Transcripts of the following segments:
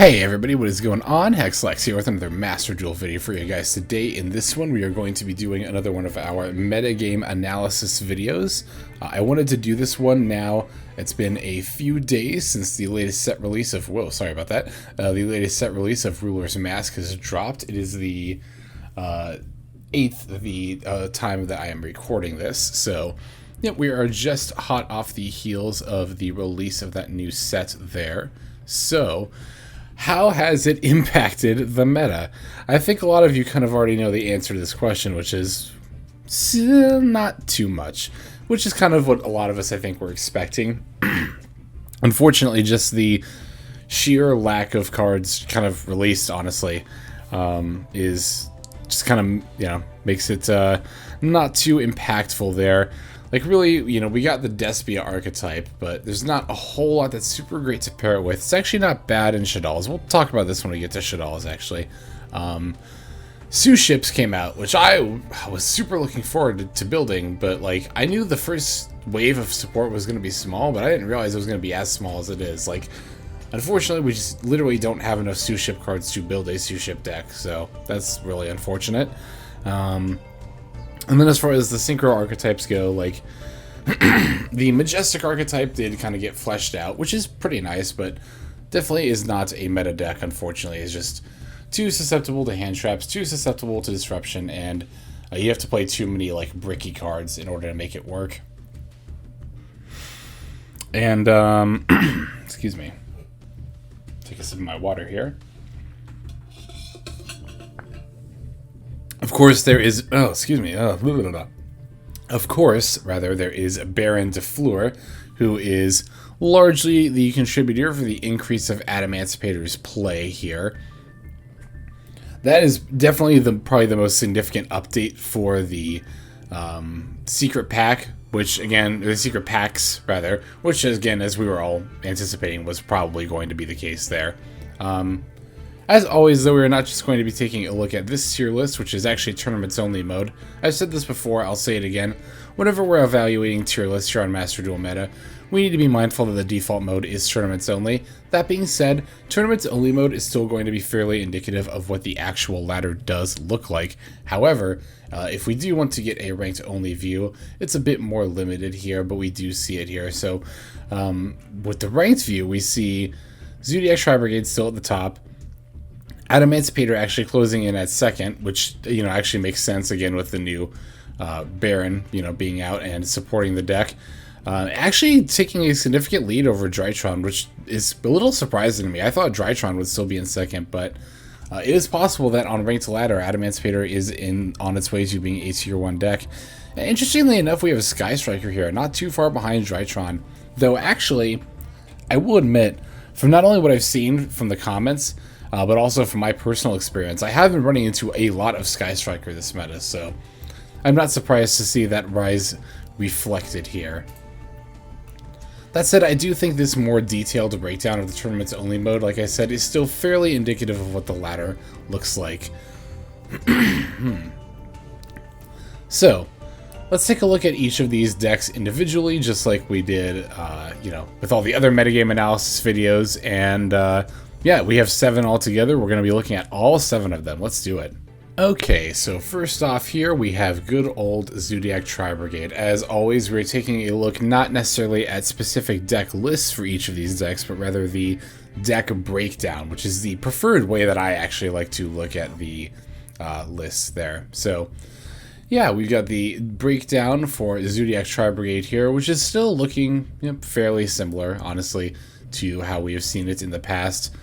Hey everybody, what is going on? Hexlex here with another Master Duel video for you guys today. In this one, we are going to be doing another one of our metagame analysis videos. I wanted to do this one now. It's been a few days since the latest set release of... Whoa, sorry about that. The latest set release of Ruler's Mask has dropped. It is the 8th of the time that I am recording this, so... yeah, we are just hot off the heels of the release of that new set there. So... how has it impacted the meta? I think a lot of you kind of already know the answer to this question, which is not too much, which is kind of what a lot of us, I think, were expecting. Unfortunately, just the sheer lack of cards kind of released, honestly, is just kind of, you know, makes it not too impactful there. Like, really, you know, we got the Despia archetype, but there's not a whole lot that's super great to pair it with. It's actually not bad in Shadal's. We'll talk about this when we get to Shadal's, actually. Sue ships came out, which I was super looking forward to building, but, like, I knew the first wave of support was going to be small, but I didn't realize it was going to be as small as it is. Like, unfortunately, we just literally don't have enough Sue ship cards to build a Sue ship deck, so that's really unfortunate. And then as far as the Synchro archetypes go, like, the Majestic archetype did kind of get fleshed out, which is pretty nice, but definitely is not a meta deck, unfortunately. It's just too susceptible to hand traps, too susceptible to disruption, and you have to play too many, like, bricky cards in order to make it work. And, excuse me. Take a sip of my water here. Of course, there is... oh, excuse me. Of course, rather, there is Baron de Fleur, who is largely the contributor for the increase of Atemancipators play here. That is definitely probably the most significant update for the secret pack, which, again, the secret packs, rather, which, again, as we were all anticipating, was probably going to be the case there. As always, though, we are not just going to be taking a look at this tier list, which is actually tournaments only mode. I've said this before, I'll say it again. Whenever we're evaluating tier lists here on Master Duel Meta, we need to be mindful that the default mode is tournaments only. That being said, tournaments only mode is still going to be fairly indicative of what the actual ladder does look like. However, if we do want to get a ranked only view, it's a bit more limited here, but we do see it here. So, with the ranked view, we see Zodiac Tri Brigade still at the top. Atemancipator actually closing in at second, which, you know, actually makes sense, again, with the new Baron, you know, being out and supporting the deck. Actually taking a significant lead over Drytron, which is a little surprising to me. I thought Drytron would still be in second, but it is possible that on ranked ladder, Atemancipator is on its way to being a tier 1 deck. And interestingly enough, we have a Sky Striker here, not too far behind Drytron. Though, actually, I will admit, from not only what I've seen from the comments, but also from my personal experience, I have been running into a lot of Sky Striker this meta, so I'm not surprised to see that rise reflected here. That said, I do think this more detailed breakdown of the tournaments only mode, like I said, is still fairly indicative of what the ladder looks like. So, let's take a look at each of these decks individually, just like we did, you know, with all the other metagame analysis videos, and yeah, we have 7 altogether. We're going to be looking at all 7 of them. Let's do it. Okay, so first off here, we have good old Zodiac Tri Brigade. As always, we're taking a look not necessarily at specific deck lists for each of these decks, but rather the deck breakdown, which is the preferred way that I actually like to look at the lists there. So, yeah, we've got the breakdown for Zodiac Tri Brigade here, which is still looking, you know, fairly similar, honestly, to how we have seen it in the past.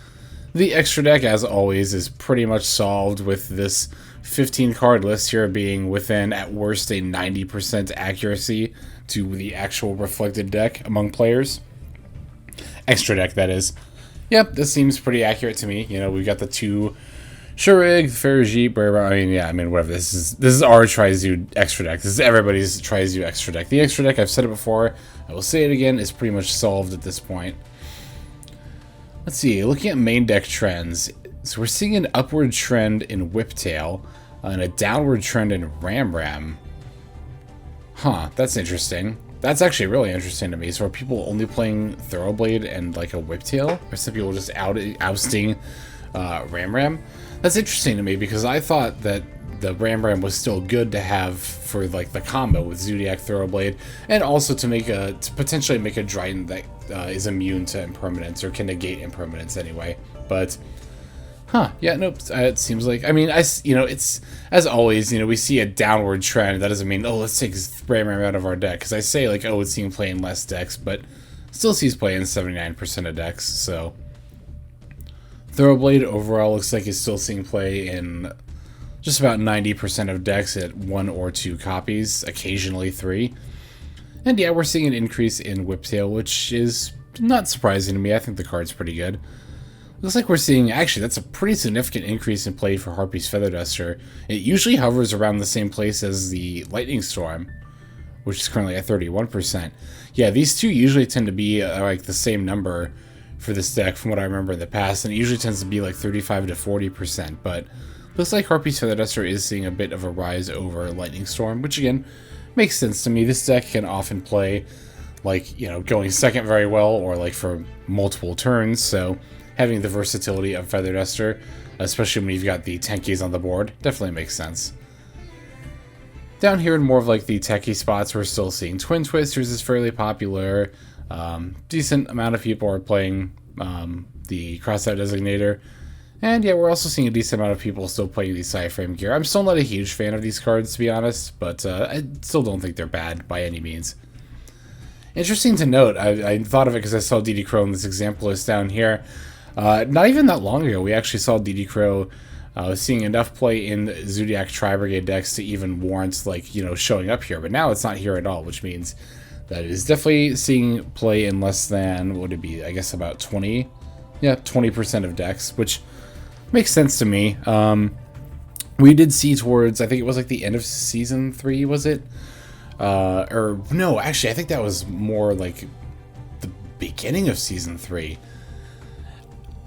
The extra deck, as always, is pretty much solved with this 15 card list here being within, at worst, a 90% accuracy to the actual reflected deck among players. Extra deck, that is. Yep, this seems pretty accurate to me. You know, we've got the 2 Shurig, Ferrigit, whatever. This is our Tri-Zoo extra deck. This is everybody's Tri-Zoo extra deck. The extra deck, I've said it before, I will say it again, is pretty much solved at this point. Let's see, looking at main deck trends, so we're seeing an upward trend in Whiptail and a downward trend in Ram. Huh, that's interesting. That's actually really interesting to me. So are people only playing Thoroughblade and like a Whiptail? Or some people just ousting Ram? That's interesting to me because I thought that the Ram was still good to have for like the combo with Zodiac Thoroughblade, and also to potentially make a Drytron that is immune to impermanence or can negate impermanence anyway. But yeah, nope. It seems like, I mean, it's, as always, we see a downward trend. That doesn't mean, oh, let's take Ram out of our deck. Because I say, like, oh, it's seeing play in less decks, but still sees play in 79% of decks, so. Thoroughblade overall looks like it's still seeing play in just about 90% of decks at 1 or 2 copies, occasionally 3. And yeah, we're seeing an increase in Whiptail, which is not surprising to me. I think the card's pretty good. Looks like we're seeing, actually, that's a pretty significant increase in play for Harpy's Feather Duster. It usually hovers around the same place as the Lightning Storm, which is currently at 31%. Yeah, these two usually tend to be like the same number for this deck from what I remember in the past, and it usually tends to be like 35 to 40%, but looks like Harpy's Feather Duster is seeing a bit of a rise over Lightning Storm, which again, makes sense to me. This deck can often play like, going second very well, or like for multiple turns, so having the versatility of Feather Duster, especially when you've got the tankies on the board, definitely makes sense. Down here in more of like the techie spots, we're still seeing Twin Twisters is fairly popular. Decent amount of people are playing the Crossout Designator. And yeah, we're also seeing a decent amount of people still playing the Sci-Frame gear. I'm still not a huge fan of these cards, to be honest, but I still don't think they're bad by any means. Interesting to note, I thought of it because I saw DD Crow in this example list down here. Not even that long ago, we actually saw DD Crow seeing enough play in Zodiac Tri Brigade decks to even warrant, like, showing up here. But now it's not here at all, which means that it is definitely seeing play in less than, what would it be, I guess about 20? Yeah, 20% of decks, which makes sense to me. We did see towards, I think it was like the end of Season 3, was it? Or, no, actually, I think that was more like the beginning of Season 3.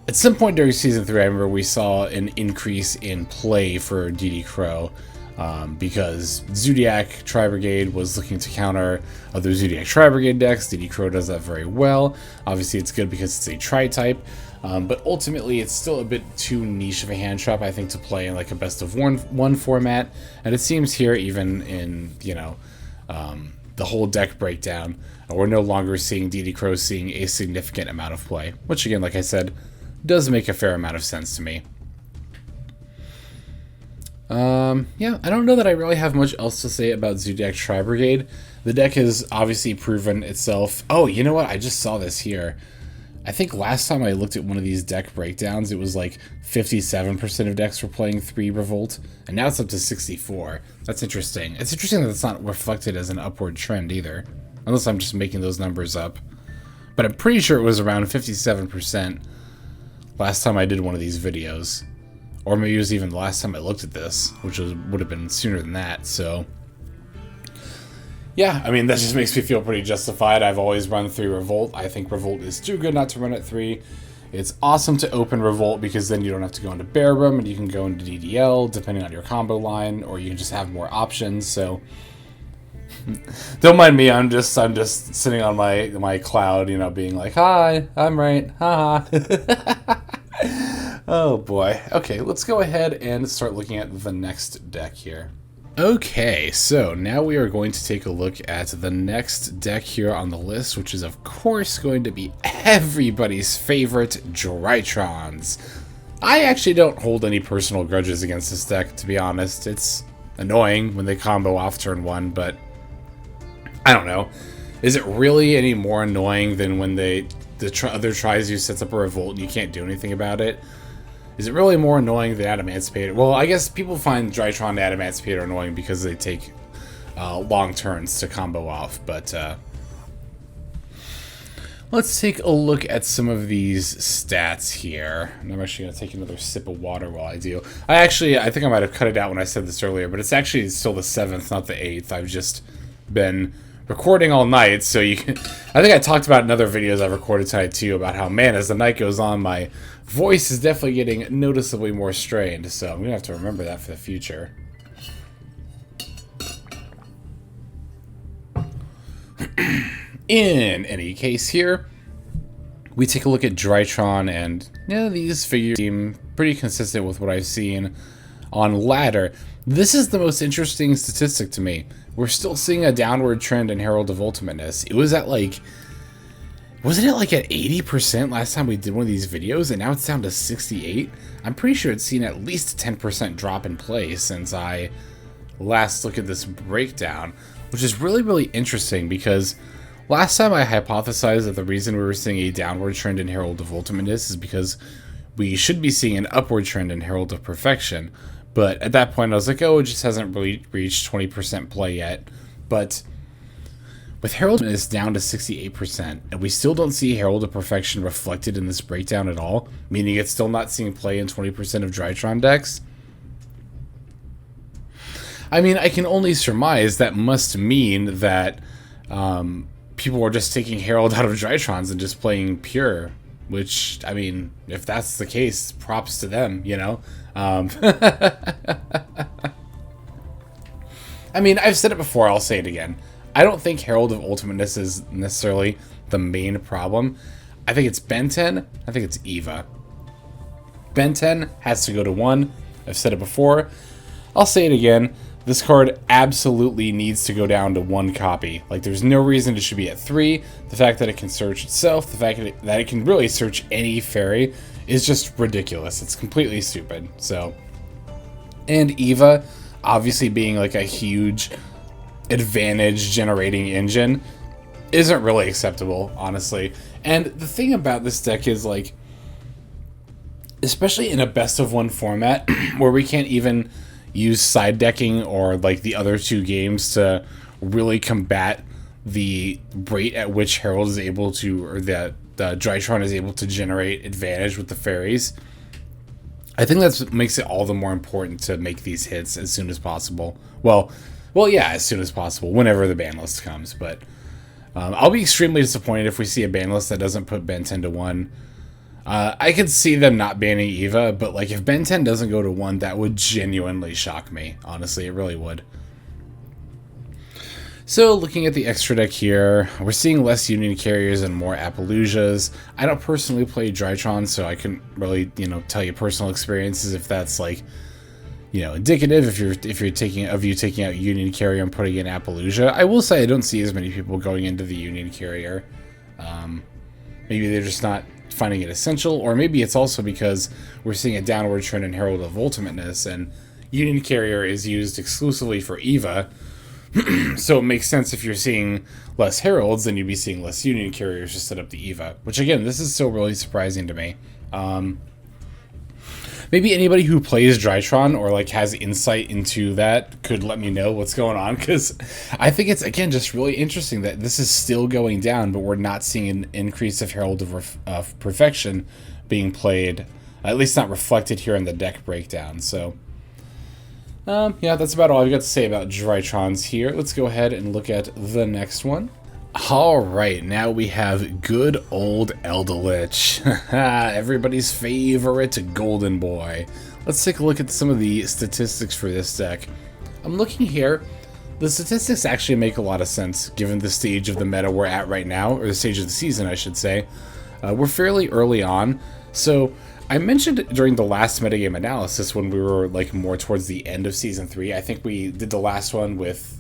At some point during Season 3, I remember we saw an increase in play for DD Crow, because Zodiac Tri Brigade was looking to counter other Zodiac Tri Brigade decks. DD Crow does that very well. Obviously, it's good because it's a Tri-type, but ultimately, it's still a bit too niche of a hand trap, I think, to play in like a best of one format. And it seems here, even in, the whole deck breakdown, we're no longer seeing DD Crow seeing a significant amount of play, which again, like I said, does make a fair amount of sense to me. Yeah, I don't know that I really have much else to say about Zodiac Tri Brigade. The deck has obviously proven itself. Oh, you know what? I just saw this here. I think last time I looked at one of these deck breakdowns, it was like 57% of decks were playing 3 Revolt, and now it's up to 64. That's interesting. It's interesting that it's not reflected as an upward trend either, unless I'm just making those numbers up. But I'm pretty sure it was around 57% last time I did one of these videos. Or maybe it was even the last time I looked at this, which would have been sooner than that, so. Yeah, I mean, that just makes me feel pretty justified. I've always run 3 Revolt. I think Revolt is too good not to run at 3. It's awesome to open Revolt because then you don't have to go into Bear Room and you can go into DDL depending on your combo line, or you can just have more options, so. Don't mind me, I'm just sitting on my cloud, being like, hi, I'm right, haha. Oh boy. Okay, let's go ahead and start looking at the next deck here. Okay, so now we are going to take a look at the next deck here on the list, which is of course going to be everybody's favorite Drytrons. I actually don't hold any personal grudges against this deck, to be honest. It's annoying when they combo off turn 1, but I don't know. Is it really any more annoying than when the other tries you sets up a Revolt and you can't do anything about it? Is it really more annoying than Atemancipator? Well, I guess people find Drytron and Atemancipator annoying because they take long turns to combo off, but let's take a look at some of these stats here. And I'm actually going to take another sip of water while I do. I think I might have cut it out when I said this earlier, but it's actually still the 7th, not the 8th. I've just been recording all night, so you can. I think I talked about in other videos I've recorded tonight too about how, man, as the night goes on, my voice is definitely getting noticeably more strained, so I'm gonna have to remember that for the future. In any case here, we take a look at Drytron, and yeah, these figures seem pretty consistent with what I've seen on ladder. This is the most interesting statistic to me. We're still seeing a downward trend in Herald of Ultimateness. It was at like, wasn't it like at 80% last time we did one of these videos, and now it's down to 68? I'm pretty sure it's seen at least a 10% drop in play since I last looked at this breakdown, which is really, really interesting because last time I hypothesized that the reason we were seeing a downward trend in Herald of Ultimateness is because we should be seeing an upward trend in Herald of Perfection. But at that point I was like, oh, it just hasn't really reached 20% play yet. But with Herald of Ultimateness down to 68%, and we still don't see Herald of Perfection reflected in this breakdown at all, meaning it's still not seeing play in 20% of Drytron decks, I mean, I can only surmise that must mean that people are just taking Herald out of Drytrons and just playing pure, which, I mean, if that's the case, props to them, you know? I mean, I've said it before, I'll say it again. I don't think Herald of Ultimateness is necessarily the main problem. I think it's Ben 10, I think it's Eva. Ben 10 has to go to 1. I've said it before. I'll say it again. This card absolutely needs to go down to 1 copy. Like, there's no reason it should be at 3. The fact that it can search itself, the fact that it can really search any fairy is just ridiculous. It's completely stupid. So, and Eva, obviously being like a huge advantage generating engine, isn't really acceptable, honestly. And the thing about this deck is, like, especially in a best of 1 format where we can't even use side decking or like the other 2 games to really combat the rate at which Herald is able to, or that the Drytron is able to generate advantage with the fairies. I think that's what makes it all the more important to make these hits as soon as possible. Well, yeah, as soon as possible, whenever the ban list comes. But I'll be extremely disappointed if we see a ban list that doesn't put Ben 10 to 1. I could see them not banning Eva, but like if Ben 10 doesn't go to 1, that would genuinely shock me. Honestly, it really would. So looking at the extra deck here, we're seeing less Union Carriers and more Appaloosias. I don't personally play Drytron, so I couldn't really, tell you personal experiences if that's like, indicative if you're taking out Union Carrier and putting in Appaloosia. I will say I don't see as many people going into the Union Carrier. Maybe they're just not finding it essential, or maybe it's also because we're seeing a downward trend in Herald of Ultimateness, and Union Carrier is used exclusively for Eva, so it makes sense if you're seeing less Heralds, then you'd be seeing less Union Carriers to set up the Eva, which again, this is still really surprising to me. Maybe anybody who plays Drytron or like has insight into that could let me know what's going on, because I think it's, again, just really interesting that this is still going down, but we're not seeing an increase of Herald of Perfection being played, at least not reflected here in the deck breakdown. So, yeah, that's about all I've got to say about Drytrons here. Let's go ahead and look at the next one. Alright, now we have good old Elderlich. Everybody's favorite golden boy. Let's take a look at some of the statistics for this deck. I'm looking here. The statistics actually make a lot of sense given the stage of the meta we're at right now, or the stage of the season, I should say. We're fairly early on, so I mentioned during the last metagame analysis when we were like more towards the end of Season 3, I think we did the last one with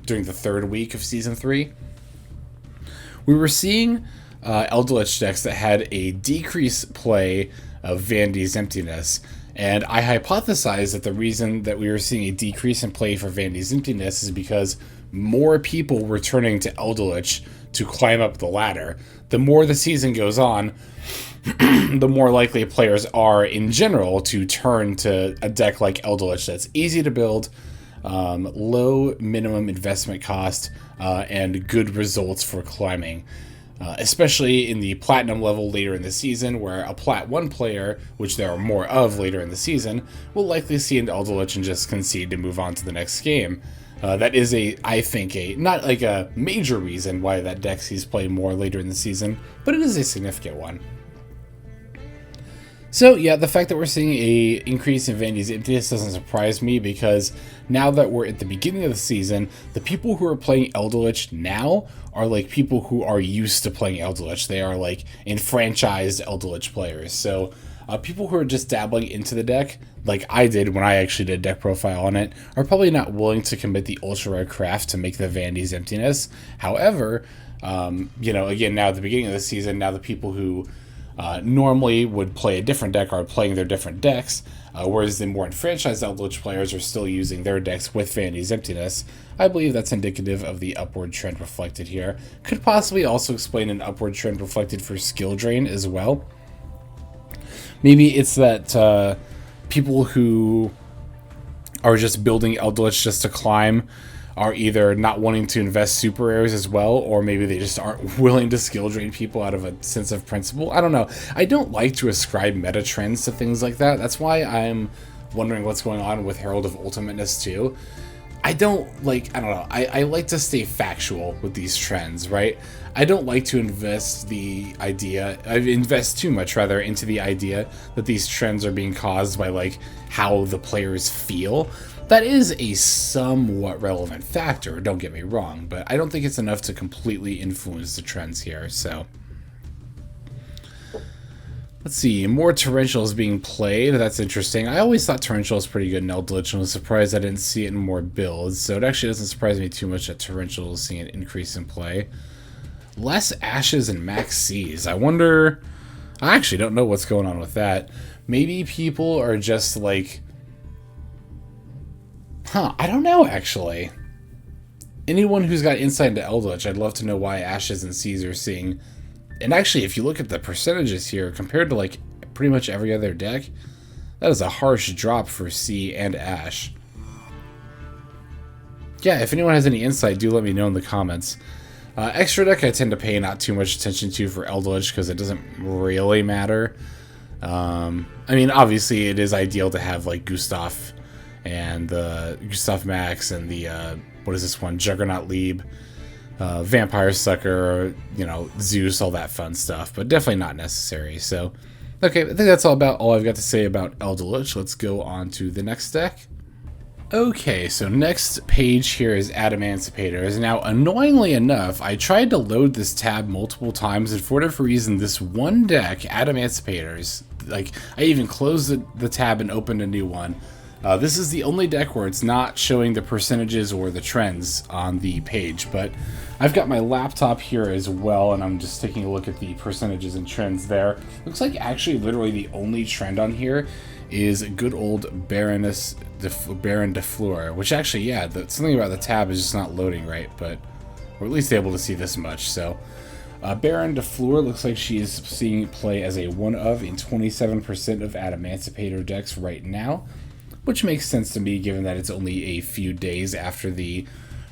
during the 3rd week of Season 3. We were seeing Elderlich decks that had a decreased play of Vandy's Emptiness, and I hypothesized that the reason that we were seeing a decrease in play for Vandy's Emptiness is because more people were turning to Elderlich to climb up the ladder. The more the season goes on, the more likely players are, in general, to turn to a deck like Elderlich that's easy to build, low minimum investment cost, and good results for climbing. Especially in the Platinum level later in the season, where a Plat 1 player, which there are more of later in the season, will likely see an Elderlich and just concede to move on to the next game. That is I think, not like a major reason why that deck sees play more later in the season, but it is a significant one. So yeah, the fact that we're seeing a increase in Vandy's emptiness doesn't surprise me, because now that we're at the beginning of the season, the people who are playing Elderlich now are like people who are used to playing Elderlich. They are like enfranchised Elderlich players. So people who are just dabbling into the deck, like I did when I actually did a deck profile on it, are probably not willing to commit the ultra rare craft to make the Vandy's emptiness. However, you know, again, now at the beginning of the season, now the people who normally would play a different deck are playing their different decks, whereas the more enfranchised Eldritch players are still using their decks with Vandy's emptiness. I believe that's indicative of the upward trend reflected here. Could possibly also explain an upward trend reflected for skill drain as well. Maybe it's that people who are just building Eldritch just to climb are either not wanting to invest super rares as well, or maybe they just aren't willing to skill drain people out of a sense of principle. I don't know. I don't like to ascribe meta trends to things like that. That's why I'm wondering what's going on with Herald of Ultimateness too. I don't know. I like to stay factual with these trends, right? I don't like to invest too much rather into the idea that these trends are being caused by like how the players feel. That is a somewhat relevant factor, don't get me wrong, but I don't think it's enough to completely influence the trends here. So let's see, more Torrentials being played. That's interesting. I always thought Torrential was pretty good in Eldritch and was surprised I didn't see it in more builds, so it actually doesn't surprise me too much that Torrential is seeing an increase in play. Less Ashes and Max C's. I wonder, I actually don't know what's going on with that. Maybe people are just like, I don't know, actually. Anyone who's got insight into Eldritch, I'd love to know why Ashes and C's are seeing. And actually, if you look at the percentages here, compared to like pretty much every other deck, that is a harsh drop for C and Ash. Yeah, if anyone has any insight, do let me know in the comments. Extra deck I tend to pay not too much attention to for Eldritch because it doesn't really matter. I mean, obviously it is ideal to have like Gustav and the Gustav Max and the what is this one, Juggernaut Lieb, Vampire Sucker, you know, Zeus, all that fun stuff, but definitely not necessary. So okay, I think that's all I've got to say about Elderlich. Let's go on to the next deck. Okay, so next page here is Atemancipators. Now, annoyingly enough, I tried to load this tab multiple times, and for whatever reason, this one deck, Atemancipators, like, I even closed the tab and opened a new one. This is the only deck where it's not showing the percentages or the trends on the page, but I've got my laptop here as well, and I'm just taking a look at the percentages and trends there. Looks like actually literally the only trend on here is good old Baron de Fleur, which actually, yeah, something about the tab is just not loading right, but we're at least able to see this much. So Baron de Fleur looks like she is seeing play as a one of in 27% of Atemancipator decks right now, which makes sense to me given that it's only a few days after the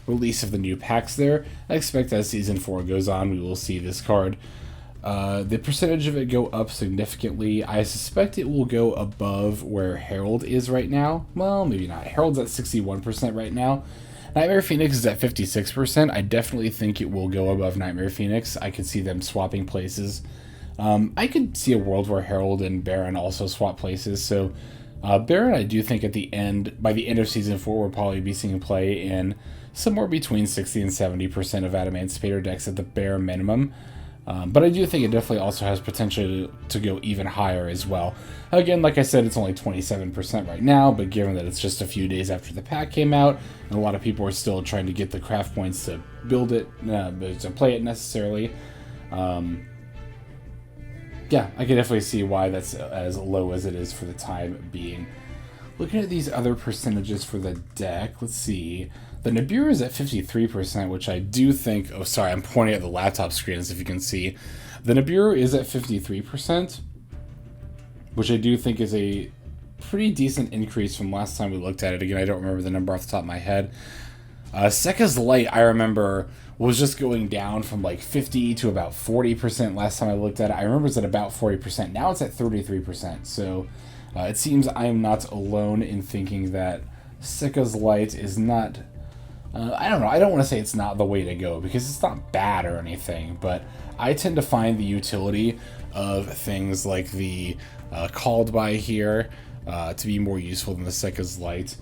release of the new packs there. I expect as Season 4 goes on, we will see this card. The percentage of it go up significantly. I suspect it will go above where Herald is right now. Well, maybe not. Herald's at 61% right now. Nightmare Phoenix is at 56%. I definitely think it will go above Nightmare Phoenix. I could see them swapping places. I could see a world where Herald and Baron also swap places. So Baron, I do think by the end of Season 4, we'll probably be seeing play in somewhere between 60 and 70% of Atemancipator decks at the bare minimum. But I do think it definitely also has potential to go even higher as well. Again, like I said, it's only 27% right now, but given that it's just a few days after the pack came out, and a lot of people are still trying to get the craft points to build it, to play it necessarily, yeah, I can definitely see why that's as low as it is for the time being. Looking at these other percentages for the deck, let's see. The Nibiru is at 53%, which I do think... Oh, sorry, I'm pointing at the laptop screen as if you can see. The Nibiru is at 53%, which I do think is a pretty decent increase from last time we looked at it. Again, I don't remember the number off the top of my head. Sekka's Light, I remember, was just going down from like 50 to about 40% last time I looked at it. I remember it's at about 40%. Now it's at 33%. So it seems I am not alone in thinking that Sekka's Light is not... I don't know, I don't want to say it's not the way to go, because it's not bad or anything, but I tend to find the utility of things like the called by here to be more useful than the Sekka's Light.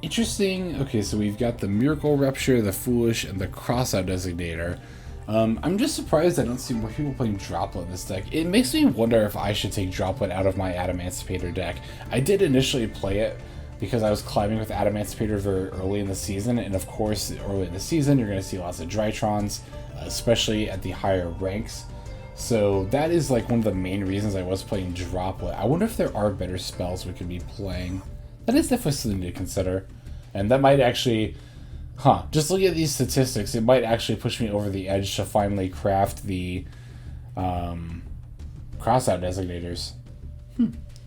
Interesting. Okay, so we've got the Miracle Rupture, the Foolish, and the Crossout Designator. I'm just surprised I don't see more people playing Droplet in this deck. It makes me wonder if I should take Droplet out of my Atemancipator deck. I did initially play it because I was climbing with Atemancipator very early in the season, and of course, early in the season, you're going to see lots of Drytrons, especially at the higher ranks. So that is like one of the main reasons I was playing Droplet. I wonder if there are better spells we could be playing. That is definitely something to consider. And that might actually, just looking at these statistics, it might actually push me over the edge to finally craft the crossout designators.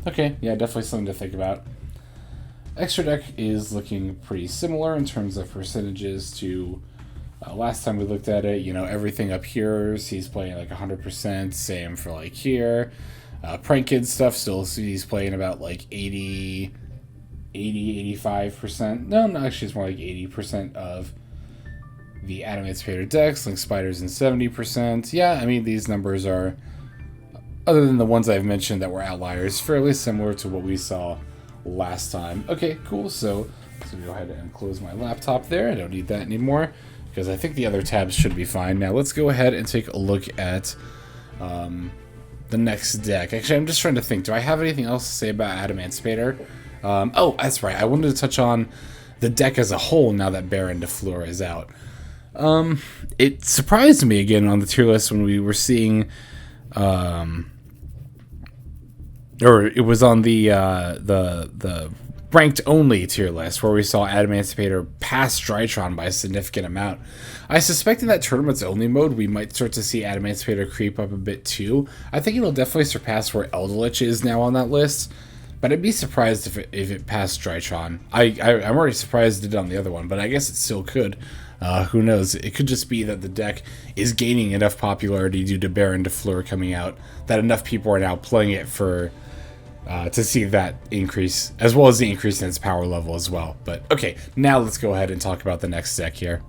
Okay, yeah, definitely something to think about. Extra deck is looking pretty similar in terms of percentages to last time we looked at it. You know, everything up here, he's playing like 100%, same for like here. Prank Kid stuff, still he's playing about like 85%. No, actually it's more like 80% of the Atemancipator decks. Link Spiders in 70%. Yeah, I mean, these numbers are, other than the ones I've mentioned that were outliers, fairly similar to what we saw last time. Okay, cool. So go ahead and close my laptop there. I don't need that anymore because I think the other tabs should be fine. Now let's go ahead and take a look at the next deck. Actually, I'm just trying to think. Do I have anything else to say about Atemancipator? Oh, that's right. I wanted to touch on the deck as a whole now that Baron de Fleur is out. It surprised me again on the tier list when we were seeing, or it was on the ranked only tier list where we saw Atemancipator pass Drytron by a significant amount. I suspect in that tournament's only mode we might start to see Atemancipator creep up a bit too. I think it'll definitely surpass where Elderlich is now on that list. But I'd be surprised if it passed Drytron. I'm already surprised it did on the other one, but I guess it still could. Who knows? It could just be that the deck is gaining enough popularity due to Baron de Fleur coming out that enough people are now playing it for to see that increase, as well as the increase in its power level as well. But okay, now let's go ahead and talk about the next deck here.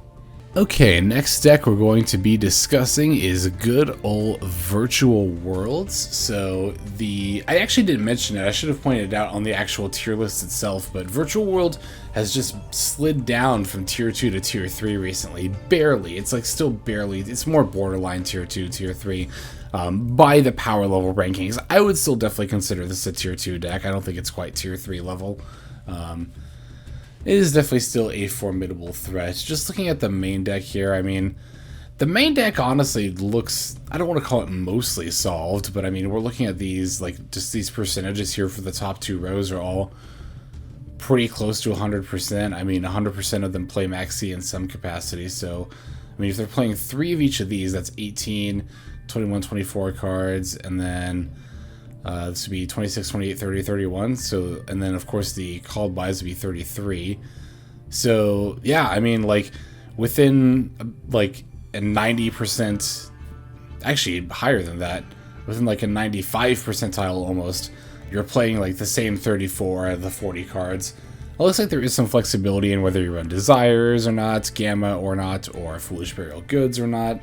Okay, next deck we're going to be discussing is good old Virtual Worlds. So I actually didn't mention it, I should have pointed it out on the actual tier list itself, but Virtual World has just slid down from tier 2 to tier 3 recently. Barely, it's like still barely, it's more borderline tier 2, tier 3 by the power level rankings. I would still definitely consider this a tier 2 deck. I don't think it's quite tier 3 level. It is definitely still a formidable threat. Just looking at the main deck here, I mean, the main deck honestly looks, I don't want to call it mostly solved, but I mean, we're looking at these, like, just these percentages here for the top two rows are all pretty close to 100%. I mean, 100% of them play Maxi in some capacity, so, I mean, if they're playing 3 of each of these, that's 18, 21, 24 cards, and then this would be 26, 28, 30, 31. So, and then of course the called buys would be 33. So yeah, I mean, like within like a 90%, actually higher than that, within like a 95 percentile almost, you're playing like the same 34 out of the 40 cards. It looks like there is some flexibility in whether you run Desires or not, Gamma or not, or Foolish Burial Goods or not.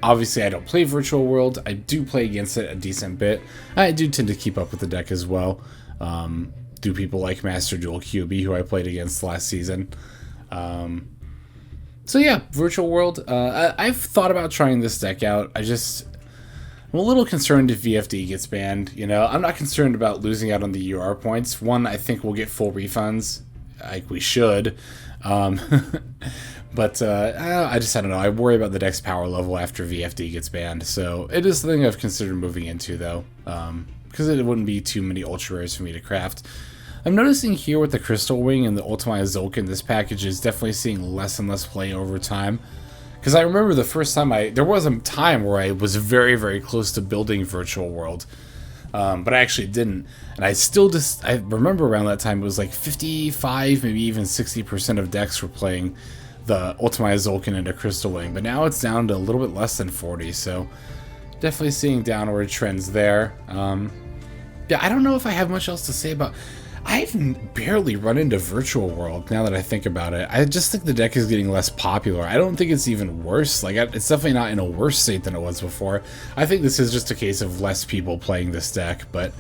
Obviously I don't play Virtual World. I do play against it a decent bit. I do tend to keep up with the deck as well. Do people like Master Duel QB, who I played against last season. So yeah, Virtual World. I've thought about trying this deck out. I'm a little concerned if VFD gets banned. You know, I'm not concerned about losing out on the UR points. One, I think we'll get full refunds. Like we should. But I don't know. I worry about the deck's power level after VFD gets banned. So it is something I've considered moving into, though, because it wouldn't be too many ultra rares for me to craft. I'm noticing here with the Crystal Wing and the Ultimate Zulkin, this package is definitely seeing less and less play over time. Because I remember the first time there was a time where I was very, very close to building Virtual World. But I actually didn't. And I remember around that time it was like 55, maybe even 60% of decks were playing the Ultimate Zulkin and a Crystal Wing, but now it's down to a little bit less than 40, so definitely seeing downward trends there. Yeah, I don't know if I have much else to say about... I've barely run into Virtual World now that I think about it. I just think the deck is getting less popular. I don't think it's even worse. Like, it's definitely not in a worse state than it was before. I think this is just a case of less people playing this deck, but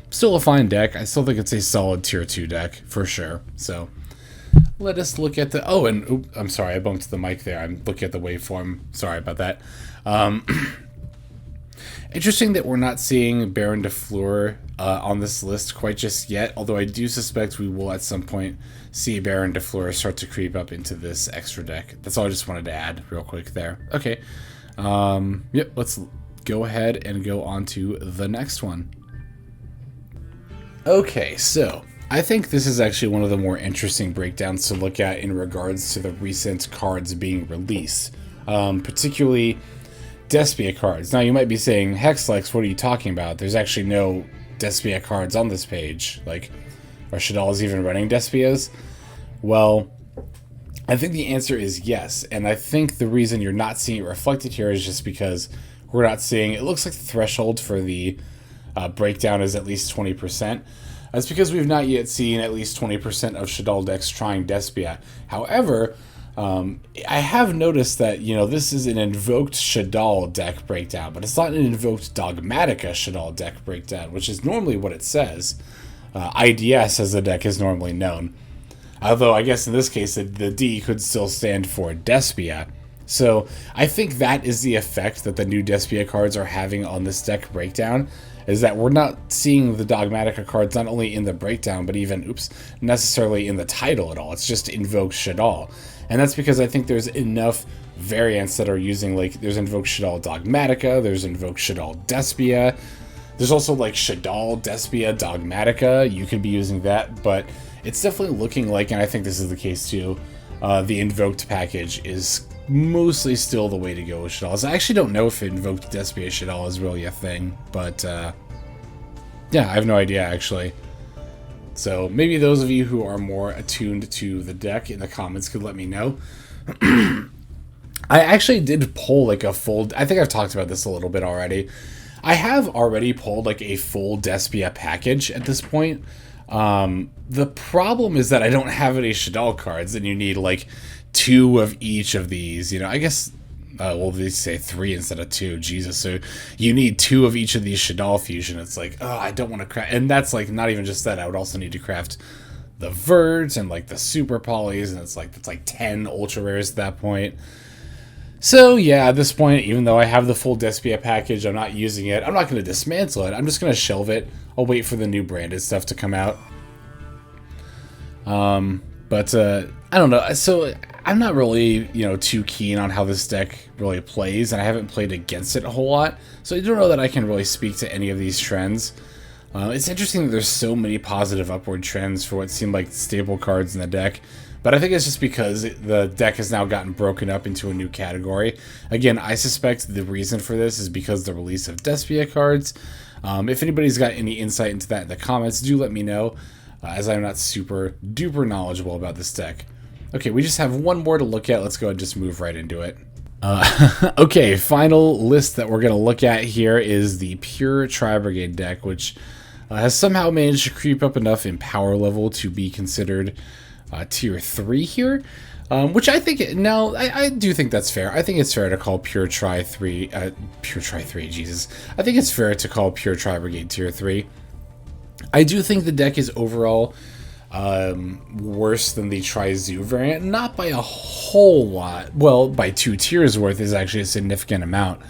still a fine deck. I still think it's a solid tier 2 deck, for sure. So, let us look at the... Oh, and oops, I'm sorry, I bumped the mic there. I'm looking at the waveform. Sorry about that. Interesting that we're not seeing Baron de Fleur on this list quite just yet, although I do suspect we will at some point see Baron de Fleur start to creep up into this extra deck. That's all I just wanted to add real quick there. Okay. Yep, let's go ahead and go on to the next one. Okay, so I think this is actually one of the more interesting breakdowns to look at in regards to the recent cards being released, particularly Despia cards. Now you might be saying, Hexlex, what are you talking about? There's actually no Despia cards on this page. Like, are Shadal's even running Despias? Well, I think the answer is yes, and I think the reason you're not seeing it reflected here is just because we're not seeing... It looks like the threshold for the breakdown is at least 20%. That's because we've not yet seen at least 20% of Shadal decks trying Despia. However, I have noticed that, you know, this is an invoked Shadal deck breakdown, but it's not an invoked Dogmatica Shadal deck breakdown, which is normally what it says. IDS, as the deck is normally known. Although, I guess in this case, the D could still stand for Despia. So, I think that is the effect that the new Despia cards are having on this deck breakdown, is that we're not seeing the Dogmatica cards not only in the breakdown, but even, necessarily in the title at all. It's just invoked Shadal. And that's because I think there's enough variants that are using, like, there's invoked Shadal Dogmatica, there's invoked Shadal Despia, there's also, like, Shadal Despia Dogmatica. You could be using that, but it's definitely looking like, and I think this is the case too, the invoked package is mostly still the way to go with Shadal. I actually don't know if invoked Despia Shadal is really a thing, but, yeah, I have no idea, actually. So maybe those of you who are more attuned to the deck in the comments could let me know. I actually did pull like a full... I think I've talked about this a little bit already. I have already pulled like a full Despia package at this point. The problem is that I don't have any Shadal cards, and you need like 2 of each of these. You know, I guess... well, they say 3 instead of 2. Jesus, so you need 2 of each of these Shadal fusion. It's like, oh, I don't want to craft... And that's like, not even just that. I would also need to craft the Verts and like the Super Polys, and it's like 10 Ultra Rares at that point. So yeah, at this point, even though I have the full Despia package, I'm not using it. I'm not going to dismantle it. I'm just going to shelve it. I'll wait for the new branded stuff to come out. But I don't know. So I'm not really, you know, too keen on how this deck really plays, and I haven't played against it a whole lot, so I don't know that I can really speak to any of these trends. It's interesting that there's so many positive upward trends for what seem like stable cards in the deck, but I think it's just because the deck has now gotten broken up into a new category. Again, I suspect the reason for this is because the release of Despia cards. If anybody's got any insight into that in the comments, do let me know, as I'm not super duper knowledgeable about this deck. Okay, we just have one more to look at. Let's go and just move right into it. Okay, final list that we're going to look at here is the pure Tri Brigade deck, which has somehow managed to creep up enough in power level to be considered tier 3 here. Which I think, no, I do think that's fair. I think it's fair to call pure Tri 3, Jesus. I think it's fair to call pure Tri Brigade tier 3. I do think the deck is overall worse than the Tri-Zoo variant, not by a whole lot. Well, by 2 tiers worth is actually a significant amount.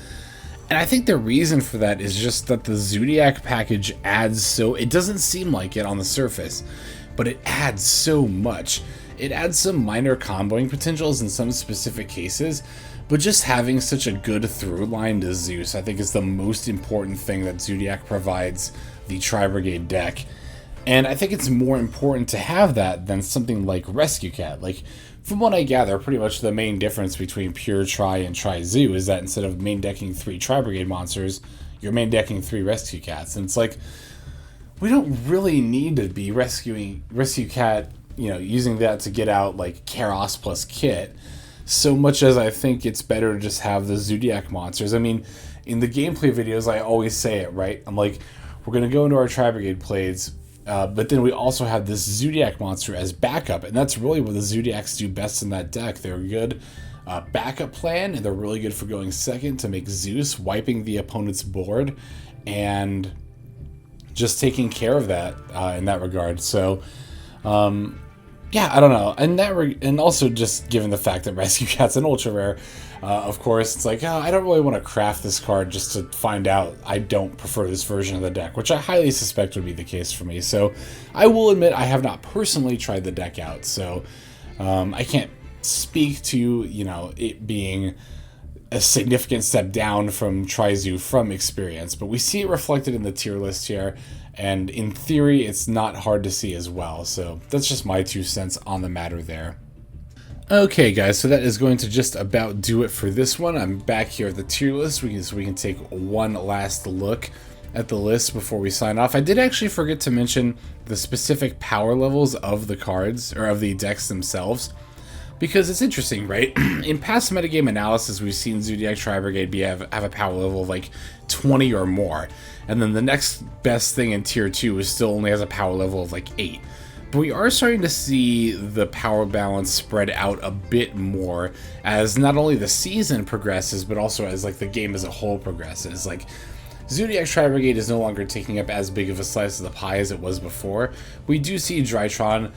And I think the reason for that is just that the Zodiac package adds so... It doesn't seem like it on the surface, but it adds so much. It adds some minor comboing potentials in some specific cases, but just having such a good through line to Zeus, I think, is the most important thing that Zodiac provides the Tri Brigade deck. And I think it's more important to have that than something like Rescue Cat. Like, from what I gather, pretty much the main difference between pure Tri and Tri-Zoo is that instead of main decking 3 Tri Brigade monsters, you're main decking 3 Rescue Cats. And it's like, we don't really need to be rescuing Rescue Cat, you know, using that to get out like Karos plus Kit, so much as I think it's better to just have the Zodiac monsters. I mean, in the gameplay videos, I always say it, right? I'm like, we're going to go into our Tri Brigade plays, But then we also have this Zodiac monster as backup, and that's really what the Zodiacs do best in that deck. They're a good backup plan, and they're really good for going second to make Zeus, wiping the opponent's board, and just taking care of that in that regard. So, yeah, I don't know. And also just given the fact that Rescue Cat's an ultra rare, of course, it's like, oh, I don't really want to craft this card just to find out I don't prefer this version of the deck, which I highly suspect would be the case for me. So I will admit I have not personally tried the deck out, so I can't speak to, you know, it being a significant step down from Trizu from experience, but we see it reflected in the tier list here, and in theory it's not hard to see as well. So that's just my 2 cents on the matter there. Okay guys, so that is going to just about do it for this one. I'm back here at the tier list so we can take one last look at the list before we sign off. I did actually forget to mention the specific power levels of the cards, or of the decks themselves, because it's interesting, right? In past metagame analysis, we've seen Zodiac Tri Brigade have a power level of like 20 or more, and then the next best thing in tier 2 is still only has a power level of like 8. But we are starting to see the power balance spread out a bit more as not only the season progresses, but also as like the game as a whole progresses. Like, Zodiac Tri Brigade is no longer taking up as big of a slice of the pie as it was before. We do see Drytron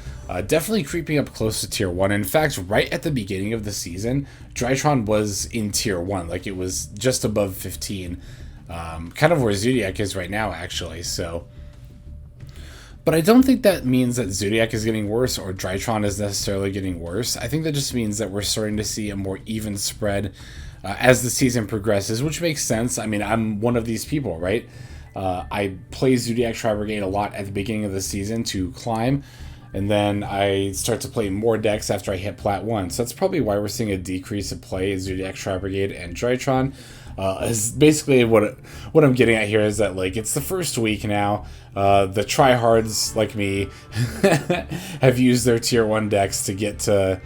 definitely creeping up close to tier 1. In fact, right at the beginning of the season, Drytron was in tier 1, like it was just above 15, kind of where Zodiac is right now, actually. So, but I don't think that means that Zodiac is getting worse or Drytron is necessarily getting worse. I think that just means that we're starting to see a more even spread as the season progresses, which makes sense. I mean, I'm one of these people, right? I play Zodiac Tri Brigade a lot at the beginning of the season to climb, and then I start to play more decks after I hit Plat 1. So that's probably why we're seeing a decrease of play in Zodiac Tri Brigade and Drytron. Is basically what I'm getting at here is that, like, it's the first week now. The tryhards like me have used their tier 1 decks to get to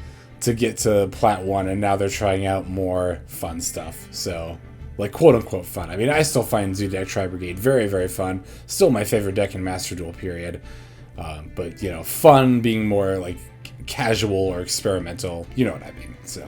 Plat 1, and now they're trying out more fun stuff. So, like, quote-unquote fun. I mean, I still find Zodiac Tri Brigade very, very fun. Still my favorite deck in Master Duel, period. But, you know, fun being more, like, casual or experimental. You know what I mean, so.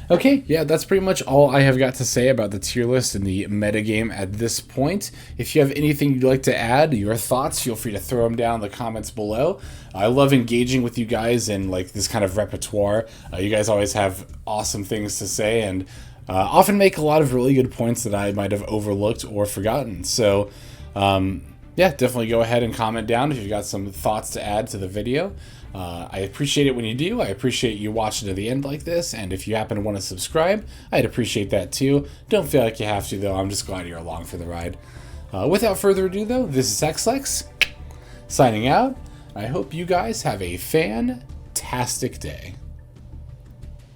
Okay, yeah, that's pretty much all I have got to say about the tier list and the metagame at this point. If you have anything you'd like to add, your thoughts, feel free to throw them down in the comments below. I love engaging with you guys in like this kind of repertoire. You guys always have awesome things to say and often make a lot of really good points that I might have overlooked or forgotten. So, yeah, definitely go ahead and comment down if you've got some thoughts to add to the video. I appreciate it when you do. I appreciate you watching to the end like this, and if you happen to want to subscribe, I'd appreciate that too. Don't feel like you have to, though. I'm just glad you're along for the ride. Without further ado, though, this is XLex, signing out. I hope you guys have a fantastic day.